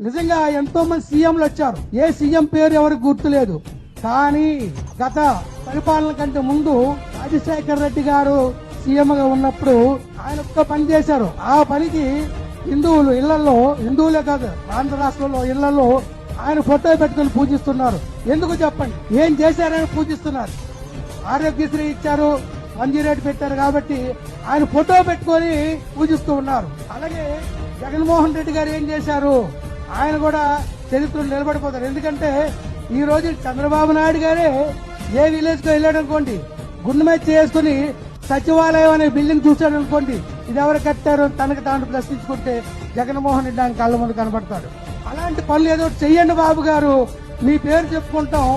నిజంగా ఎంతో మంది సీఎంలు వచ్చారు. ఏ సీఎం పేరు ఎవరికి గుర్తులేదు. కానీ గత పరిపాలన కంటే ముందు రాజశేఖర రెడ్డి గారు సీఎం గా ఉన్నప్పుడు ఆయన ఒక్క పని చేశారు. ఆ పనికి హిందువులు ఇళ్లలో, హిందువులే కాదు ఆంధ్ర రాష్ట్రంలో ఇళ్లలో ఆయన ఫోటో పెట్టుకుని పూజిస్తున్నారు. ఎందుకు చెప్పండి? ఏం చేశారని పూజిస్తున్నారు? ఆరోగ్యశ్రీ ఇచ్చారు, 108 పెట్టారు కాబట్టి ఆయన ఫోటో పెట్టుకొని పూజిస్తూ ఉన్నారు. అలాగే జగన్మోహన్ రెడ్డి గారు ఏం చేశారు? ఆయన కూడా చరిత్రలో నిలబడిపోతారు. ఎందుకంటే ఈ రోజు చంద్రబాబు నాయుడు గారే ఏ విలేజ్ కు వెళ్ళాడు అనుకోండి, గుండె మీద చేసుకుని సచివాలయం అనే బిల్డింగ్ చూశాడు అనుకోండి, ఇది ఎవరు కట్టారు తనకు తాను ప్రశ్నించుకుంటే జగన్మోహన్ రెడ్డి ఆయన కళ్ళ ముందు కనబడతాడు. అలాంటి పనులు ఏదో చెయ్యండి బాబు గారు, మీ పేరు చెప్పుకుంటాం.